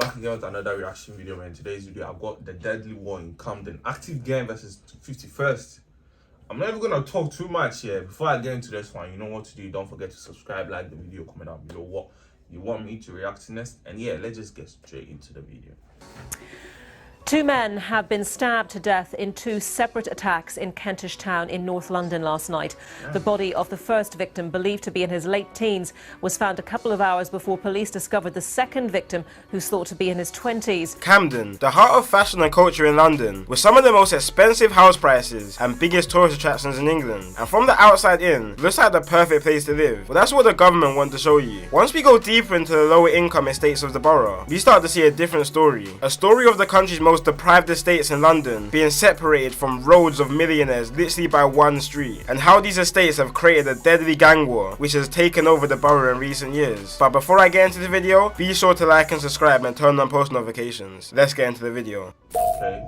back again with another reaction video, man. In today's video, I've got the deadly war in Camden. Active Gang versus 51st. I'm not even gonna talk too much here. Before I get into this one, you know what to do. Don't forget to subscribe, like the video, comment down below what you want me to react to next. And yeah, let's just get straight into the video. Two men have been stabbed to death in two separate attacks in Kentish Town in North London last night. The body of the first victim, believed to be in his late teens, was found a couple of hours before police discovered the second victim, who's thought to be in his 20s. Camden, the heart of fashion and culture in London, with some of the most expensive house prices and biggest tourist attractions in England. And from the outside in, looks like the perfect place to live. But that's what the government want to show you. Once we go deeper into the lower income estates of the borough, we start to see a different story. A story of the country's most deprived estates in London being separated from roads of millionaires literally by one street, and how these estates have created a deadly gang war which has taken over the borough in recent years. But before I get into the video, be sure to like and subscribe and turn on post notifications. Let's get into the video. Okay.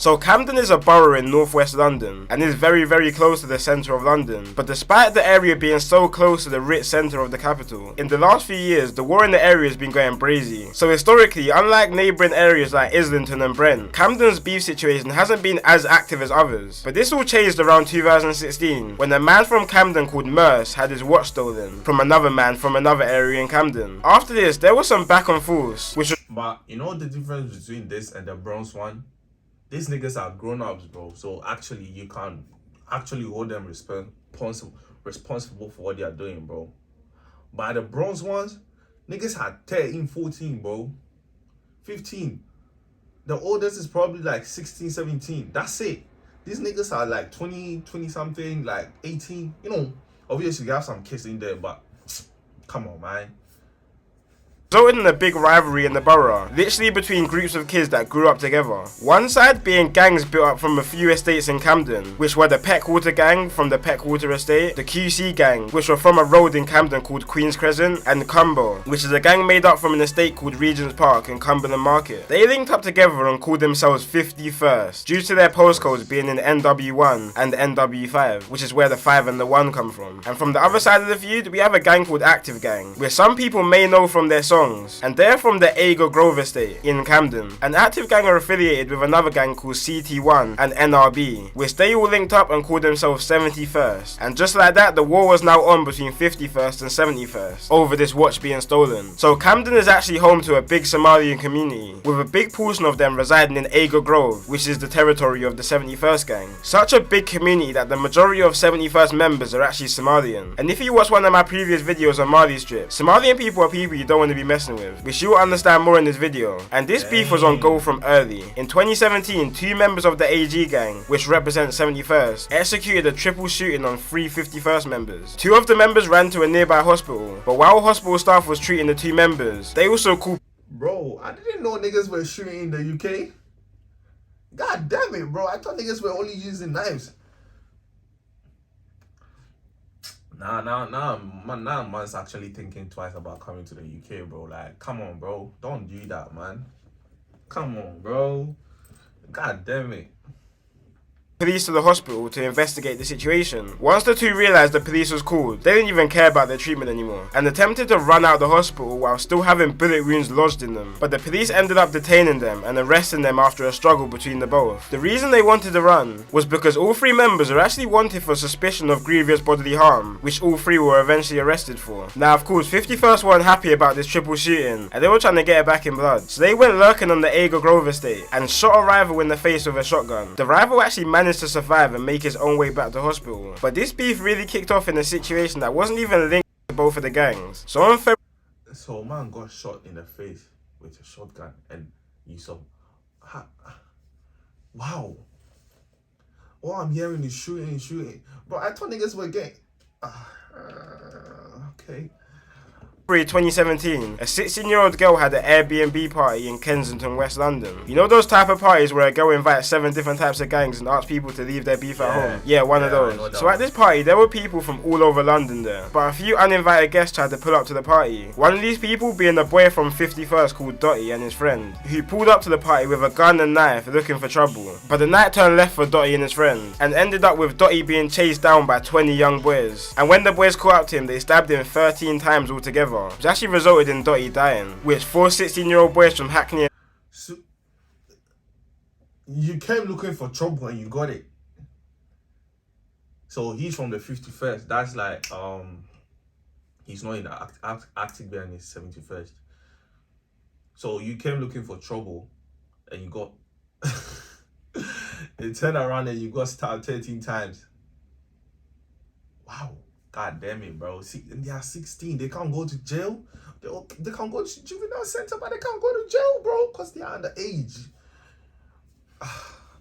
So Camden is a borough in northwest London and is very close to the centre of London. But despite the area being so close to the rich centre of the capital, in the last few years the war in the area has been going brazy. So historically, unlike neighbouring areas like Islington and Brent, Camden's beef situation hasn't been as active as others. But this all changed around 2016 when a man from Camden called Merce had his watch stolen from another man from another area in Camden. After this, there was some back and forth, But you know the difference between this and the bronze one? These niggas are grown-ups, bro. So actually, you can't actually hold them responsible for what they are doing, bro. But the bronze ones, niggas had 13, 14, bro. 15. The oldest is probably like 16, 17. That's it. These niggas are like 20 something, like 18. You know, obviously you have some kids in there, but come on, man. resulted in a big rivalry in the borough, literally between groups of kids that grew up together. One side being gangs built up from a few estates in Camden, which were the Peckwater gang from the Peckwater estate, the QC gang, which were from a road in Camden called Queen's Crescent, and Cumber, which is a gang made up from an estate called Regent's Park in Cumberland Market. They linked up together and called themselves 51st, due to their postcodes being in NW1 and NW5, which is where the 5 and the 1 come from. And from the other side of the feud, we have a gang called Active Gang, which some people may know from their songs, and they're from the Ager Grove estate in Camden. And Active Gang are affiliated with another gang called CT1 and NRB, which they all linked up and called themselves 71st. And just like that, the war was now on between 51st and 71st over this watch being stolen. So Camden is actually home to a big Somalian community, with a big portion of them residing in Ager Grove, which is the territory of the 71st gang. Such a big community that the majority of 71st members are actually Somalian. And if you watch one of my previous videos on Mali Strip, Somalian people are people you don't want to be messing with, which you'll understand more in this video. And this beef was on go from early. In 2017, two members of the AG gang, which represent 71st, executed a triple shooting on 3 51st members. Two of the members ran to a nearby hospital, but while hospital staff was treating the two members, they also called. Bro, I didn't know niggas were shooting in the UK. God damn it, bro. I thought niggas were only using knives. Now man's actually thinking twice about coming to the UK, bro. Like, come on, bro. Don't do that, man. Come on, bro. God damn it. Police to the hospital to investigate the situation. Once the two realised the police was called, they didn't even care about their treatment anymore, and attempted to run out of the hospital while still having bullet wounds lodged in them. But the police ended up detaining them and arresting them after a struggle between the both. The reason they wanted to run was because all three members are actually wanted for suspicion of grievous bodily harm, which all three were eventually arrested for. Now of course 51st weren't happy about this triple shooting, and they were trying to get it back in blood, so they went lurking on the Ager Grove estate and shot a rival in the face with a shotgun. The rival actually managed to survive and make his own way back to hospital. But this beef really kicked off in a situation that wasn't even linked to both of the gangs. So on February, so man got shot in the face with a shotgun, and you saw. Wow. All I'm hearing is shooting. Bro, I thought niggas were getting. Okay. February 2017, a 16-year-old girl had an Airbnb party in Kensington, West London. You know those type of parties where a girl invites 7 different types of gangs and asks people to leave their beef at home? Yeah, one of those. So at this party, there were people from all over London there, but a few uninvited guests tried to pull up to the party. One of these people being a boy from 51st called Dotty and his friend, who pulled up to the party with a gun and knife looking for trouble. But the night turned left for Dotty and his friend, and ended up with Dotty being chased down by 20 young boys. And when the boys caught up to him, they stabbed him 13 times altogether, which actually resulted in Dotty dying, which 4 16-year-old boys from Hackney. So, you came looking for trouble and you got it. So he's from the 51st. That's like, he's not in the active band, he's 71st. So you came looking for trouble and you got, they turned around and you got stabbed 13 times. Wow. God damn it, bro. See, they are 16. They can't go to jail. They can't go to juvenile center, but they can't go to jail, bro, because they are underage.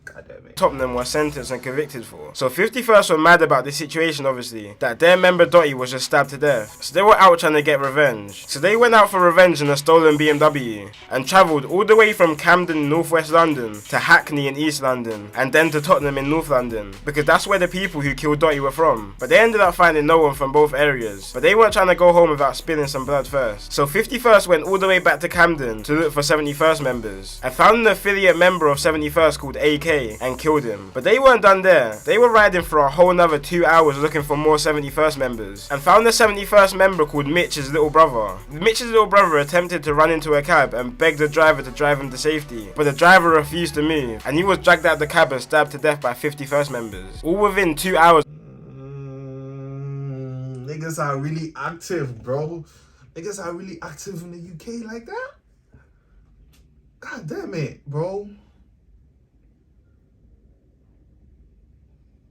God damn it. Tottenham were sentenced and convicted for. So 51st were mad about the situation, obviously, that their member Dotty was just stabbed to death. So they were out trying to get revenge. So they went out for revenge in a stolen BMW and travelled all the way from Camden in northwest London to Hackney in East London and then to Tottenham in North London, because that's where the people who killed Dotty were from. But they ended up finding no one from both areas. But they weren't trying to go home without spilling some blood first. So 51st went all the way back to Camden to look for 71st members and found an affiliate member of 71st called AK and killed him. But they weren't done there. They were riding for a whole nother 2 hours looking for more 71st members and found the 71st member called Mitch's little brother. Mitch's little brother attempted to run into a cab and begged the driver to drive him to safety, but the driver refused to move and he was dragged out the cab and stabbed to death by 51st members, all within 2 hours. Niggas are really active, bro. Niggas are really active in the UK like that? God damn it, bro.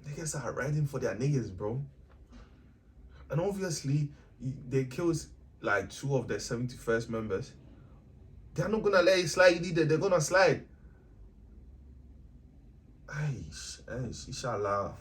Niggas are riding for their niggas, bro. And obviously, they killed like 2 of their 71st members. They're not gonna let it slide either. They're gonna slide. Inshallah.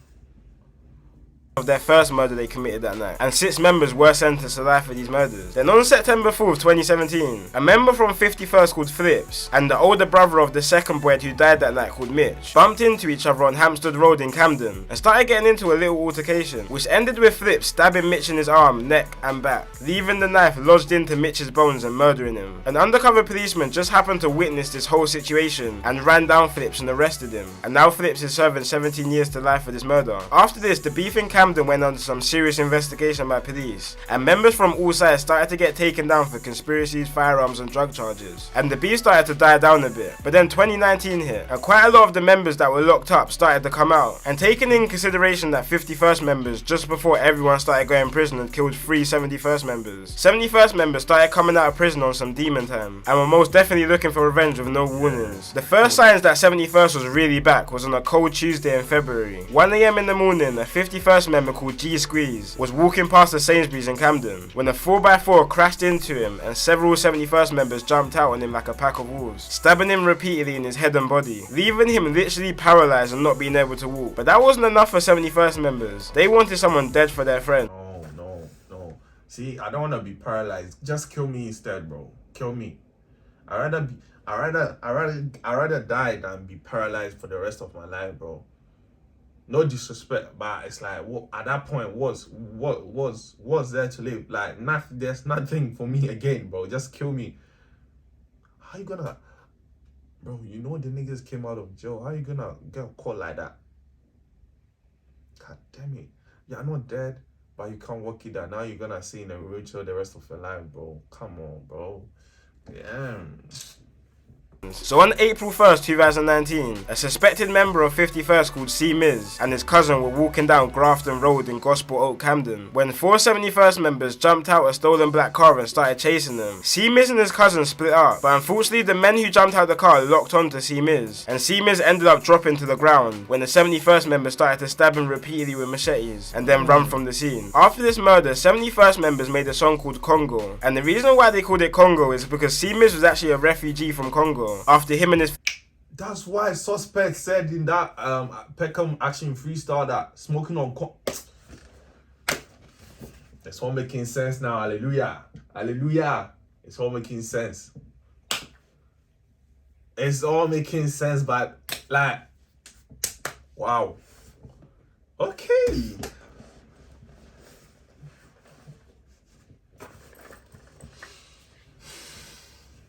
Of their first murder they committed that night, and 6 members were sentenced to life for these murders. Then on September 4th, 2017, a member from 51st called Flips and the older brother of the second boy who died that night called Mitch bumped into each other on Hampstead Road in Camden and started getting into a little altercation, which ended with Flips stabbing Mitch in his arm, neck and back, leaving the knife lodged into Mitch's bones and murdering him. An undercover policeman just happened to witness this whole situation and ran down Flips and arrested him, and now Flips is serving 17 years to life for this murder. After this, the beef in Camden went under some serious investigation by police, and members from all sides started to get taken down for conspiracies, firearms and drug charges, and the beef started to die down a bit. But then 2019 hit, and quite a lot of the members that were locked up started to come out, and taking in consideration that 51st members, just before everyone started going to prison, had killed 3 71st members. 71st members started coming out of prison on some demon time, and were most definitely looking for revenge with no warnings. The first signs that 71st was really back was on a cold Tuesday in February. 1 AM in the morning, a 51st member called Gxng was walking past the Sainsbury's in Camden when a 4x4 crashed into him and several 71st members jumped out on him like a pack of wolves, stabbing him repeatedly in his head and body, leaving him literally paralysed and not being able to walk. But that wasn't enough for 71st members. They wanted someone dead for their friend. No. See, I don't want to be paralysed. Just kill me instead, bro. Kill me. I'd rather die than be paralysed for the rest of my life, bro. No disrespect, but it's like, what at that point was there to live? Like, there's nothing for me again, bro. Just kill me. How you gonna, bro? You know the niggas came out of jail. How you gonna get caught like that? God damn it! You're not dead, but you can't walk it down. Now you're gonna stay in a wheelchair the rest of your life, bro. Come on, bro. Damn. So on April 1st, 2019, a suspected member of 51st called C Miz and his cousin were walking down Grafton Road in Gospel Oak, Camden, when 4 71st members jumped out a stolen black car and started chasing them. C Miz and his cousin split up, but unfortunately the men who jumped out the car locked onto C Miz, and C Miz ended up dropping to the ground when the 71st members started to stab him repeatedly with machetes and then run from the scene. After this murder, 71st members made a song called Congo, and the reason why they called it Congo is because C Miz was actually a refugee from Congo after him and his... That's why Suspect said in that Peckham Action freestyle that smoking on... That's all making sense now, hallelujah. Hallelujah. It's all making sense. It's all making sense, but like, wow. Okay.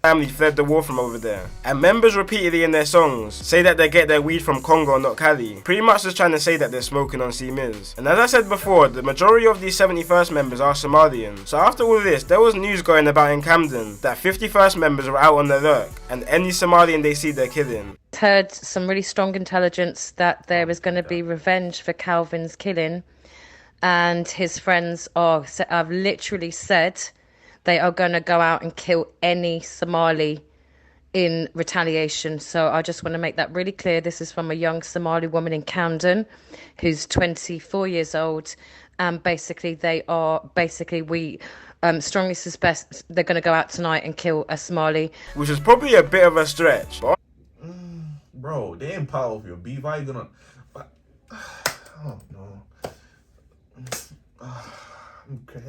Family fled the war from over there. And members repeatedly in their songs say that they get their weed from Congo, not Cali. Pretty much just trying to say that they're smoking on C-Miz. And as I said before, the majority of these 71st members are Somalian. So after all this, there was news going about in Camden that 51st members were out on the lurk, and any Somalian they see they're killing. Heard some really strong intelligence that there is going to be revenge for Calvin's killing, and his friends have literally said they are going to go out and kill any Somali in retaliation. So I just want to make that really clear. This is from a young Somali woman in Camden who's 24 years old. And basically we strongly suspect they're going to go out tonight and kill a Somali. Which is probably a bit of a stretch. But Bro, they ain't part of your beef. How you gonna... Oh, no. Okay,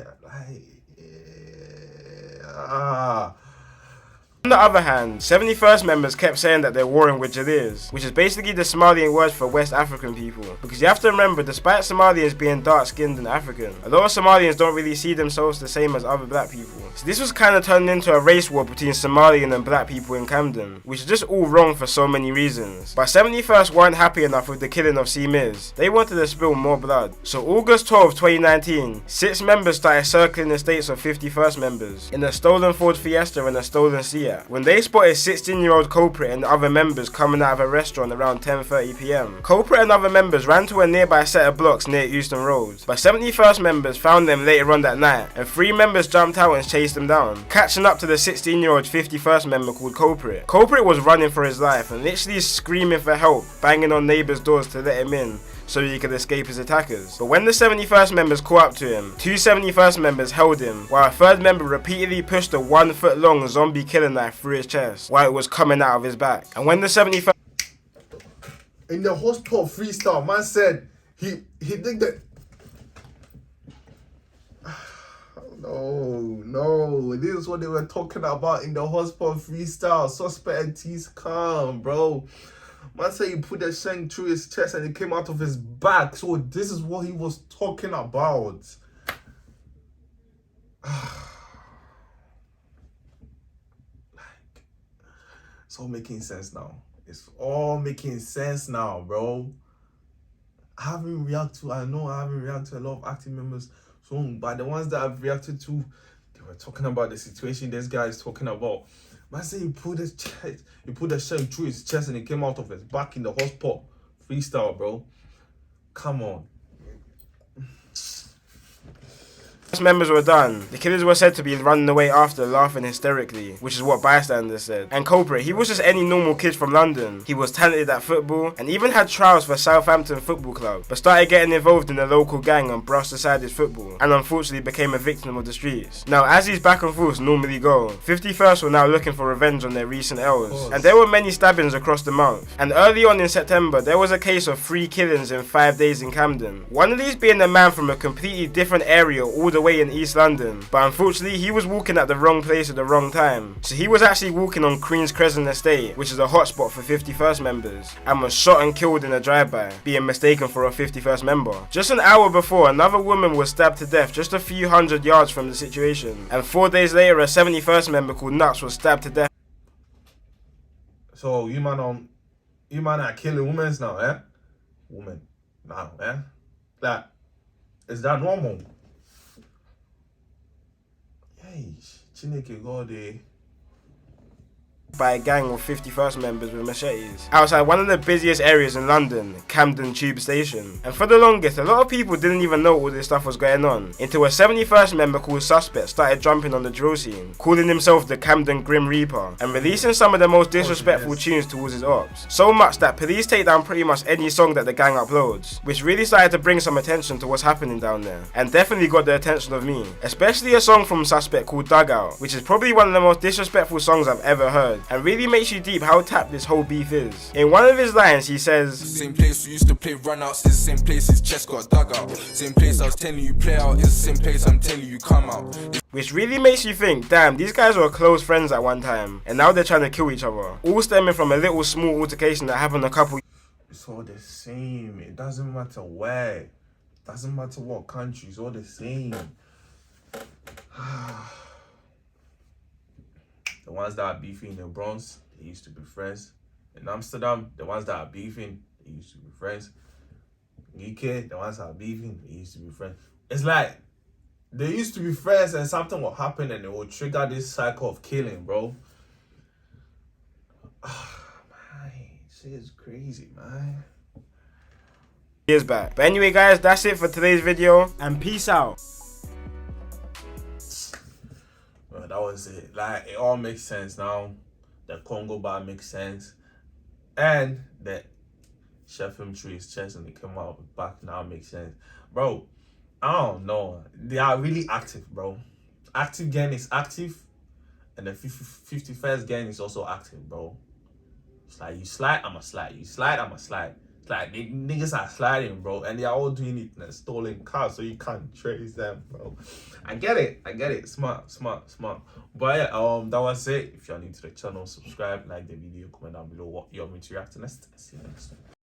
on the other hand, 71st members kept saying that they're warring with Jalirs, which is basically the Somalian word for West African people. Because you have to remember, despite Somalians being dark-skinned and African, a lot of Somalians don't really see themselves the same as other black people. So this was kind of turned into a race war between Somalian and black people in Camden, which is just all wrong for so many reasons. But 71st weren't happy enough with the killing of C-Miz. They wanted to spill more blood. So August 12, 2019, 6 members started circling the states of 51st members in a stolen Ford Fiesta and a stolen Seat, when they spotted 16-year-old culprit and other members coming out of a restaurant around 10:30 p.m. Culprit and other members ran to a nearby set of blocks near Euston Road, but 71st members found them later on that night, and 3 members jumped out and chased them down, catching up to the 16-year-old 51st member called Culprit. Culprit was running for his life and literally screaming for help, banging on neighbours' doors to let him in so he could escape his attackers. But when the 71st members caught up to him, 2 71st members held him, while a 3rd member repeatedly pushed a 1-foot-long zombie killer knife through his chest while it was coming out of his back. And when the 71st... In the hospital freestyle, man said he did that. No, this is what they were talking about in the hospital freestyle. Suspect and T's calm, bro. Man said he put the shank through his chest and it came out of his back. So this is what he was talking about. It's all making sense now. It's all making sense now, bro. I haven't reacted to a lot of active members soon, but the ones that I've reacted to, they were talking about the situation this guy is talking about. Man said he put the shell through his chest and it came out of his back in the hospital freestyle, bro. Come on. members were done, the killers were said to be running away after, laughing hysterically, which is what bystanders said. And culprit, he was just any normal kid from London. He was talented at football and even had trials for Southampton Football Club, but started getting involved in a local gang and brushed aside his football, and unfortunately became a victim of the streets. Now, as these back and forths normally go, 51st were now looking for revenge on their recent L's, and there were many stabbings across the month. And early on in September, there was a case of 3 killings in 5 days in Camden. One of these being a man from a completely different area all the way in East London, but unfortunately he was walking at the wrong place at the wrong time. So he was actually walking on Queen's Crescent Estate, which is a hotspot for 51st members, and was shot and killed in a drive-by, being mistaken for a 51st member. Just an hour before, another woman was stabbed to death just a few hundred yards from the situation, and 4 days later a 71st member called Nuts was stabbed to death. So you man are killing women now, eh? Women now, eh? That is that normal? Hey, Chineke God, by a gang of 51st members with machetes outside one of the busiest areas in London, Camden Tube Station. And for the longest, a lot of people didn't even know all this stuff was going on until a 71st member called Suspect started jumping on the drill scene, calling himself the Camden Grim Reaper and releasing some of the most disrespectful tunes towards his ops. So much that police take down pretty much any song that the gang uploads, which really started to bring some attention to what's happening down there, and definitely got the attention of me, especially a song from Suspect called Dugout, which is probably one of the most disrespectful songs I've ever heard. word, and really makes you deep how tapped this whole beef is. In one of his lines, he says, same place we used to play runouts, is the same place his chest got dug out. Same place I was telling you play out, is the same place I'm telling you come out. which really makes you think, damn, these guys were close friends at one time, and now they're trying to kill each other. All stemming from a little small altercation that happened a couple. It's all the same. It doesn't matter where. It doesn't matter what country. It's all the same. The ones that are beefing in the Bronx, they used to be friends. In Amsterdam, the ones that are beefing, they used to be friends. In UK, the ones that are beefing, they used to be friends. It's like they used to be friends and something will happen and it will trigger this cycle of killing, bro. Man, shit is crazy, man. Years back. But anyway, guys, that's it for today's video, and peace out. Well, that was it. Like, it all makes sense now. The Congo bar makes sense. And the chef him through his chest and they come out back now makes sense. Bro, I don't know. They are really active, bro. Active gang is active. And the 51st gang is also active, bro. It's like, you slide, I'ma slide. You slide, I'ma slide. It's like, they niggas are sliding, bro. And they are all doing it in a stolen car, so you can't trace them, bro. I get it. Smart. But yeah, that was it. If you're new to the channel, subscribe, like the video, comment down below what you want me to react to next. See you next time.